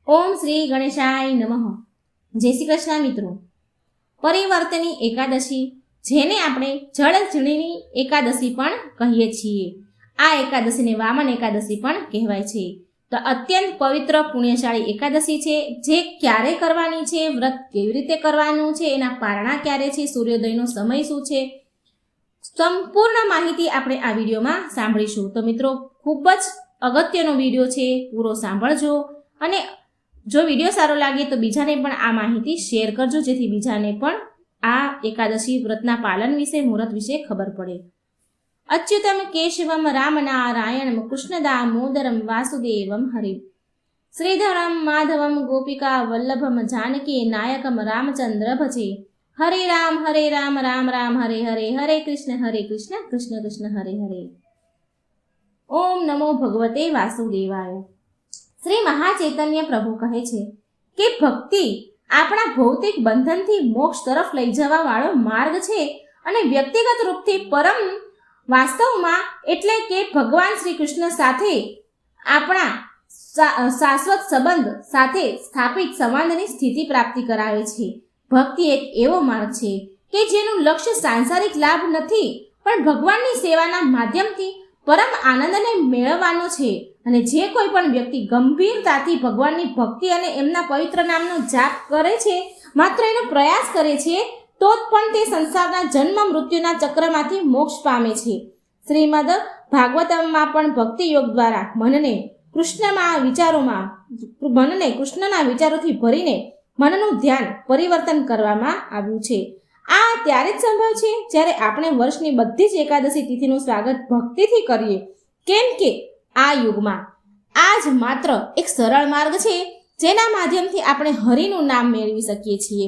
ઓમ શ્રી ગણેશાય નમઃ. જય શ્રી કૃષ્ણ મિત્રો. પરિવર્તની એકાદશી, જેને આપણે જળઝીણીની એકાદશી પણ કહીએ છીએ, આ એકાદશીને વામન એકાદશી પણ કહેવાય છે. તો અત્યંત પવિત્ર પુણ્યશાળી એકાદશી છે, જે ક્યારે કરવાની છે, વ્રત કેવી રીતે કરવાનું છે, એના પારણા ક્યારે છે, સૂર્યોદયનો સમય શું છે, સંપૂર્ણ માહિતી આપણે આ વિડીયોમાં સાંભળીશું. તો મિત્રો, ખૂબ જ અગત્યનો વિડીયો છે, પૂરો સાંભળજો. અને જો વિડીયો સારો લાગે તો બીજાને પણ આ માહિતી શેર કરજો, જેથી બીજાને પણ આ એકાદશી વ્રતના પાલન વિશે, મુહૂર્ત વિશે ખબર પડે. અચ્યુતમ કેશવમ રામ નારાયણમ કૃષ્ણદામોદરમ વાસુદેવમ હરિ શ્રીધરમ માધવમ ગોપિકા વલ્લભમ જાનકી નાયકમ રામચંદ્ર ભજે. હરે રામ રામ રામ હરે હરે, હરે કૃષ્ણ કૃષ્ણ કૃષ્ણ હરે હરે. ઓમ નમો ભગવતે વાસુદેવાય. શ્રી મહાચૈતન્ય પ્રભુ કહે છે કે ભક્તિ આપણા ભૌતિક બંધનથી મોક્ષ તરફ લઈ જવા વાળો માર્ગ છે, અને વ્યક્તિગત રૂપથી પરમ વાસ્તવમાં એટલે કે ભગવાન શ્રી કૃષ્ણ સાથે આપણા શાશ્વત સંબંધ સાથે સ્થાપિત સંવાદની સ્થિતિ પ્રાપ્તિ કરાવે છે. ભક્તિ એક એવો માર્ગ છે કે જેનું લક્ષ્ય સાંસારિક લાભ નથી, પણ ભગવાનની સેવાના માધ્યમથી પરમ આનંદને મેળવવાનો છે. અને જે કોઈ પણ વ્યક્તિ ગંભીરતાથી ભગવાનની ભક્તિ અને એમના પવિત્ર નામનો જાપ કરે છે, માત્ર એનો પ્રયાસ કરે છે, તો જ પણ તે સંસારના જન્મ મૃત્યુના ચક્રમાંથી મોક્ષ પામે છે. શ્રીમદ ભાગવતમમાં પણ ભક્તિ યોગ દ્વારા મનને કૃષ્ણના વિચારોથી ભરીને મનનું ધ્યાન પરિવર્તન કરવામાં આવ્યું છે. આ ત્યારે જ સંભવ છે જ્યારે આપણે વર્ષની બધી જ એકાદશી તિથિનું સ્વાગત ભક્તિથી કરીએ, કેમ કે આ યુગમાં આ જ માત્ર એક સરળ માર્ગ છે, જેના માધ્યમથી આપણે હરિનું નામ મેળવી શકીએ છીએ.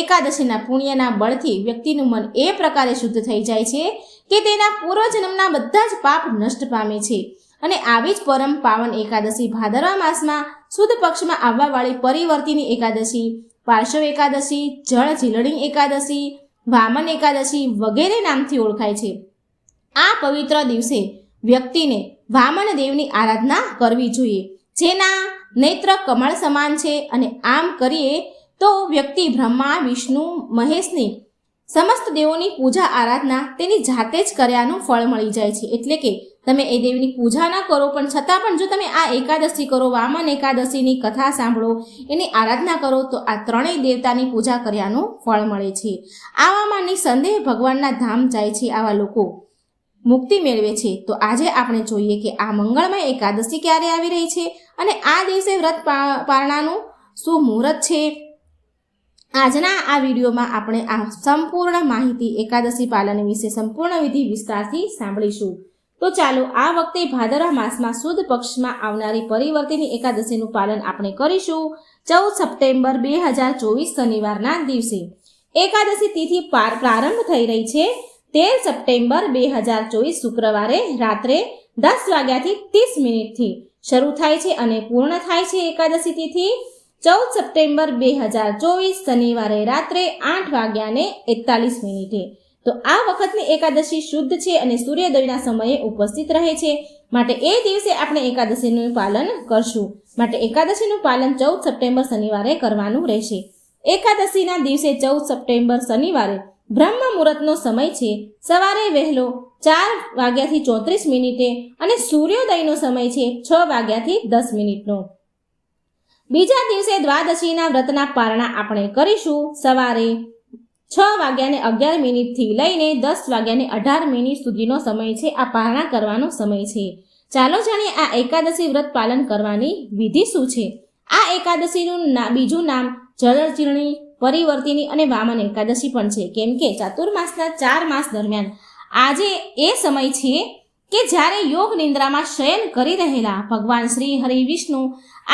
એકાદશીના પુણ્યના બળથી વ્યક્તિનું મન એ પ્રકારે શુદ્ધ થઈ જાય છે કે તેના પૂર્વજન્મના બધા જ પાપ નષ્ટ પામે છે. અને આવી જ પરમ પાવન એકાદશી ભાદરવા માસમાં સુદ પક્ષમાં આવવાવાળી પરિવર્તિની એકાદશી, પાર્શ્વ એકાદશી, જળઝીલણી એકાદશી, વામન એકાદશી વગેરે નામથી ઓળખાય છે. આ પવિત્ર દિવસે વ્યક્તિને વામન દેવની આરાધના કરવી જોઈએ, જેના નેત્ર કમળ સમાન છે. અને આમ કરીએ તો વ્યક્તિ બ્રહ્મા, વિષ્ણુ, મહેશની સમસ્ત દેવોની પૂજા આરાધના તેની જાતે જ કર્યાનું ફળ મળી જાય છે. એટલે કે તમે એ દેવની પૂજા ન કરો, પણ છતાં પણ જો તમે આ એકાદશી કરો, વામન એકાદશીની કથા સાંભળો, એની આરાધના કરો, તો આ ત્રણેય દેવતાની પૂજા કર્યાનું ફળ મળે છે. આવામાં નિસંદેહ ભગવાનના ધામ જાય છે આવા લોકો મુક્તિ મેળવે છે. તો આજે આપણે જોઈએ કે આ મંગળમય એકાદશી ક્યારે આવી રહી છે, અને આ દિવસે વ્રત પારણાનું શું મુહૂર્ત છે. આજના આ વિડીયોમાં આપણે આ સંપૂર્ણ માહિતી એકાદશી પાલન વિશે સંપૂર્ણ વિધિ વિસ્તારથી સાંભળીશું. તો ચાલો આ વખતે ભાદરવા માસમાં સુદ પક્ષમાં આવનારી પરિવર્તિની એકાદશીનું પાલન આપણે કરીશું. 14 સપ્ટેમ્બર 2024 શનિવારના દિવસે એકાદશી તિથિ પ્રારંભ થઈ રહી છે 13 સપ્ટેમ્બર 2024 શુક્રવારે રાત્રે 10 વાગ્યાથી 30 મિનિટથી શરૂ થાય છે અને પૂર્ણ થાય છે. એકાદશી તિથિ 14 સપ્ટેમ્બર 2024 શનિવારે રાત્રે 8 વાગ્યાને 41 મિનિટે. તો આ વખતની એકાદશી શુદ્ધ છે અને સૂર્યોદયના સમયે ઉપસ્થિત રહે છે, માટે એ દિવસે આપણે એકાદશીનું પાલન કરશું. માટે એકાદશીનું પાલન 14 સપ્ટેમ્બર શનિવારે કરવાનું રહેશે. એકાદશીના દિવસે 14 સપ્ટેમ્બર શનિવારે બ્રહ્મ મુહૂર્તનો સમય છે સવારે વહેલો 4 વાગ્યાથી 34 મિનિટે, અને સૂર્યોદયનો સમય છે 6 વાગ્યાથી 10 મિનિટનો. બીજા દિવસે દ્વાદશીના વ્રતના પારણા આપણે કરીશું. સવારે 6 વાગ્યાને 11 મિનિટથી લઈને 10 વાગ્યાને 18 મિનિટ સુધીનો સમય છે આ પારણા કરવાનો સમય છે. ચાલો જાણીએ આ એકાદશી વ્રત પાલન કરવાની વિધિ શું છે. આ એકાદશીનું બીજું નામ જળઝીલણી, પરિવર્તિની અને વામન એકાદશી પણ છે, કેમ કે ચાતુર્માસના 4 માસ દરમિયાન આજે એ સમય છે કે જ્યારે યોગ નિંદ્રામાં શયન કરી રહેલા ભગવાન શ્રી હરિ વિષ્ણુ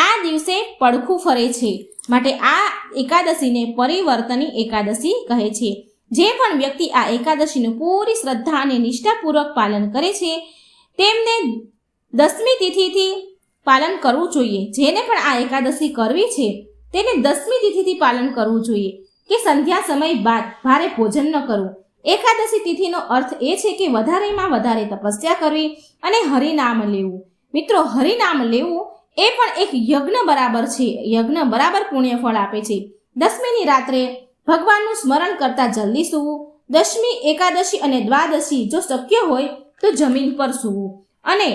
આ દિવસે પડખું ફરે છે. માટે આ એકાદશીને પરિવર્તની એકાદશી કહે છે. જે પણ વ્યક્તિ આ એકાદશીનું પૂરી શ્રદ્ધા અને નિષ્ઠાપૂર્વક પાલન કરે છે, તેમને 10મી તિથિથી પાલન કરવું જોઈએ. જેને પણ આ એકાદશી કરવી છે તેને 10મી તિથિથી પાલન કરવું જોઈએ, કે સંધ્યા સમય બાદ ભારે ભોજન ન કરવું. એકાદશી તિથિનો અર્થ એ છે કે વધારેમાં વધારે તપસ્યા કરવી અને હરિનામ લેવું. મિત્રો, હરિનામ લેવું એ પણ એક યજ્ઞ બરાબર છે. યજ્ઞ બરાબર પુણ્ય ફળ આપે છે. 10મીની રાત્રે ભગવાનનું સ્મરણ કરતા જલ્દી સૂવું. 10મી, એકાદશી અને દ્વાદશી જો શક્ય હોય તો જમીન પર સૂવું અને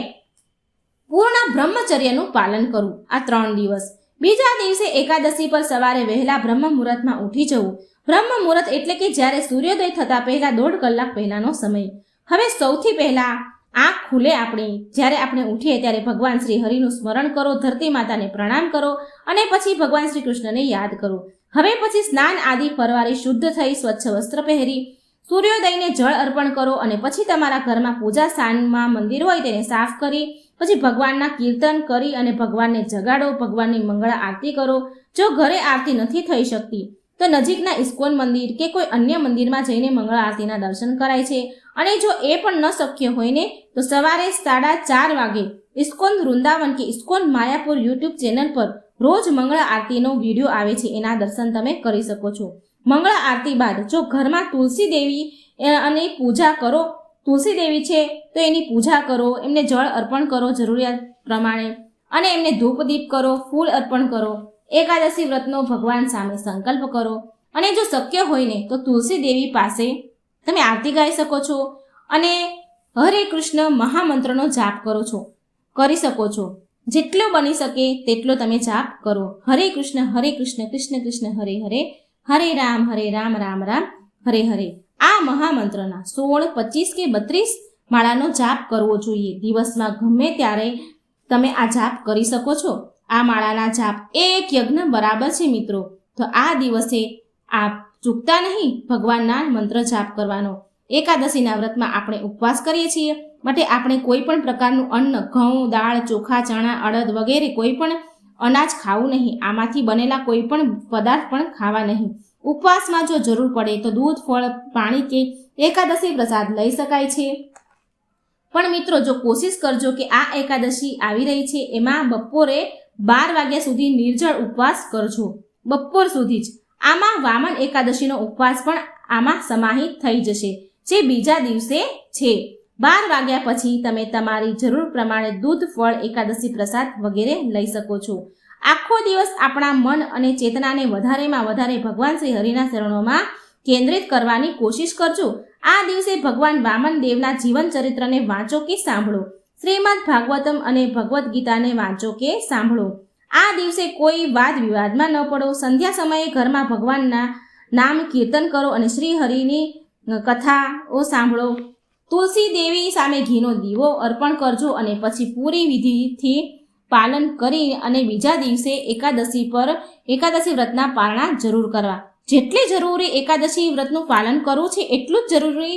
પૂર્ણ બ્રહ્મચર્યનું પાલન કરવું. આ 3 દિવસ. બીજા દિવસે એકાદશી પર સવારે વહેલા બ્રહ્મ મુહૂર્તમાં ઉઠી જવું. બ્રહ્મ મુહૂર્ત એટલે કે જ્યારે સૂર્યોદય થતા પહેલા 1.5 કલાક પહેલાનો સમય. હવે સૌથી પહેલા આંખ ખુલે આપણી, જ્યારે આપણે ઉઠીએ ત્યારે ભગવાન શ્રી હરિનું સ્મરણ કરો, ધરતી માતાને પ્રણામ કરો અને પછી ભગવાન શ્રી કૃષ્ણને યાદ કરો. હવે પછી સ્નાન આદિ પરવારી શુદ્ધ થઈ સ્વચ્છ વસ્ત્ર પહેરી સૂર્યોદયને જળ અર્પણ કરો અને પછી તમારા ઘરમાં પૂજા સ્થાનમાં મંદિર હોય તેને સાફ કરી પછી ભગવાનના કીર્તન કરી અને ભગવાનને જગાડો. ભગવાનની મંગળા આરતી કરો. જો ઘરે આરતી નથી થઈ શકતી તો નજીકના ઇસ્કોન મંદિર કે કોઈ અન્ય મંદિરમાં જઈને મંગળા આરતીના દર્શન કરાય છે. અને જો એ પણ ન શક્ય હોય ને તો સવારે 4:30 વાગે ઇસ્કોન વૃંદાવન કે ઇસ્કોન માયાપુર યુટ્યુબ ચેનલ પર રોજ મંગળા આરતીનો વિડીયો આવે છે, એના દર્શન તમે કરી શકો છો. મંગળા આરતી બાદ જો ઘરમાં તુલસી દેવી અને પૂજા કરો, તુલસી દેવી છે તો એની પૂજા કરો, એમને જળ અર્પણ કરો જરૂરિયાત પ્રમાણે અને એમને ધૂપ દીપ કરો, ફૂલ અર્પણ કરો. એકાદશી વ્રતનો ભગવાન સામે સંકલ્પ કરો અને જો શક્ય હોય ને તો તુલસી દેવી પાસે તમે આરતી ગાઈ શકો છો અને હરે કૃષ્ણ મહામંત્રનો જાપ કરી શકો છો. જેટલો બની શકે તેટલો તમે જાપ કરો. હરે કૃષ્ણ કૃષ્ણ કૃષ્ણ હરે હરે, હરે રામ રામ રામ હરે હરે. આ મહામંત્રના 16, 25 કે 32 માળાનો જાપ કરવો જોઈએ. દિવસમાં ગમે ત્યારે તમે આ જાપ કરી શકો છો. આ માળાના જાપ એક યજ્ઞ બરાબર છે મિત્રો. તો આ દિવસે આપ ચૂકતા નહીં ભગવાનના મંત્ર જાપ કરવાનો. એકાદશીના વ્રતમાં આપણે ઉપવાસ કરીએ છીએ માટે આપણે કોઈ પણ પ્રકારનું અન્ન, ઘઉં, દાળ, ચોખા, ચણા, અડદ વગેરે કોઈ પણ અનાજ ખાવું નહીં. આમાંથી બનેલા કોઈ પણ પદાર્થ પણ ખાવા નહીં. ઉપવાસમાં જો જરૂર પડે તો દૂધ, ફળ, પાણી કે એકાદશી પ્રસાદ લઈ શકાય છે. પણ મિત્રો જો કોશિશ કરજો કે આ એકાદશી આવી રહી છે એમાં બપોરે 12 વાગ્યા સુધી નિર્જળ ઉપવાસ કરજો. બપોર સુધી જ. આમાં વામન એકાદશીનો ઉપવાસ પણ આમાં સમાહિત થઈ જશે, જે બીજા દિવસે છે. 12 વાગ્યા પછી તમે તમારી જરૂર પ્રમાણે દૂધ, ફળ, એકાદશી પ્રસાદ વગેરે લઈ શકો છો. આખો દિવસ આપણા મન અને ચેતનાને વધારેમાં વધારે ભગવાન શ્રી હરિના ચરણોમાં કેન્દ્રિત કરવાની કોશિશ કરજો. આ દિવસે ભગવાન વામન દેવના જીવન ચરિત્રને વાંચો કે સાંભળો. શ્રીમદ ભાગવતમ અને ભગવદ્ ગીતાને વાંચો કે સાંભળો. આ દિવસે કોઈ વાદ વિવાદમાં ન પડો. સંધ્યા સમયે ઘરમાં ભગવાનના નામ કીર્તન કરો અને શ્રી હરિની કથાઓ સાંભળો. તુલસી દેવી સામે ઘીનો દીવો અર્પણ કરજો અને પછી પૂરી વિધિથી પાલન કરી અને બીજા દિવસે એકાદશી વ્રતના પારણા જરૂર કરવા. જેટલી જરૂરી એકાદશી વ્રતનું પાલન કરવું છે એટલું જ જરૂરી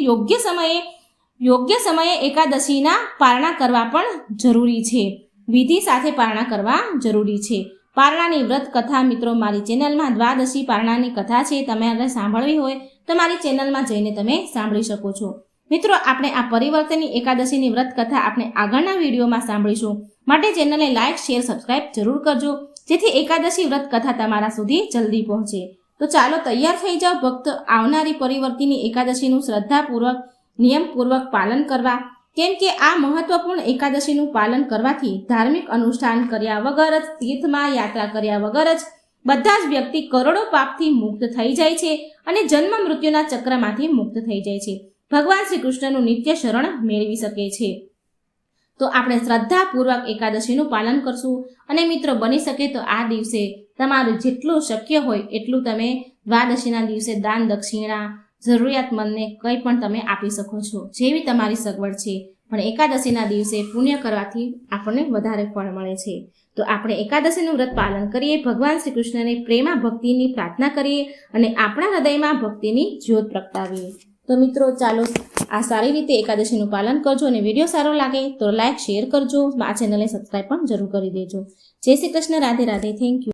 યોગ્ય સમયે એકાદશીના પારણા કરવા પણ જરૂરી છે. વિધિ સાથે પારણા કરવા જરૂરી છે. પારણાની વ્રત કથા મિત્રો મારી ચેનલમાં દ્વાદશી પારણાની કથા છે. તમારે સાંભળવી હોય તો મારી ચેનલમાં જઈને તમે સાંભળી શકો છો. મિત્રો આપણે આ પરિવર્તનની એકાદશીની વ્રત કથા આપણે આગળના વિડીયોમાં સાંભળીશું. માટે ચેનલને લાઇક, શેર, સબસ્ક્રાઇબ જરૂર કરજો જેથી એકાદશી વ્રત કથા તમારા સુધી જલ્દી પહોંચે. તો ચાલો તૈયાર થઈ જાઓ ભક્ત આવનારી પરિવર્તનની એકાદશીનું શ્રદ્ધાપૂર્વક, નિયમપૂર્વક પાલન કરવા. કેમ કે આ મહત્વપૂર્ણ એકાદશીનું પાલન કરવાથી ધાર્મિક અનુષ્ઠાન કર્યા વગર જ, તીર્થમાં યાત્રા કર્યા વગર જ બધા જ વ્યક્તિ કરોડો પાપથી મુક્ત થઈ જાય છે અને જન્મ મૃત્યુના ચક્રમાંથી મુક્ત થઈ જાય છે. ભગવાન શ્રી કૃષ્ણનું નિત્ય શરણ મેળવી શકે છે. તો આપણે શ્રદ્ધાપૂર્વક એકાદશીનું પાલન કરશું અને મિત્રો બની શકે તો આ દિવસે તમારું જેટલું શક્ય હોય એટલું તમે દ્વાદશીના દિવસે દાન, દક્ષિણા, જરૂરિયાતમંદને કંઈ પણ તમે આપી શકો છો, જેવી તમારી સગવડ છે. પણ એકાદશીના દિવસે પુણ્ય કરવાથી આપણને વધારે ફળ મળે છે. તો આપણે એકાદશીનું વ્રત પાલન કરીએ, ભગવાન શ્રી કૃષ્ણને પ્રેમા ભક્તિની પ્રાર્થના કરીએ અને આપણા હૃદયમાં ભક્તિની જ્યોત પ્રગટાવીએ. તો મિત્રો ચાલો આ સારી રીતે એકાદશીનું પાલન કરજો અને વિડીયો સારો લાગે તો લાઇક, શેર કરજો. આ ચેનલને સબસ્ક્રાઈબ પણ જરૂર કરી દેજો. જય શ્રી કૃષ્ણ. રાધે રાધે. Thank you.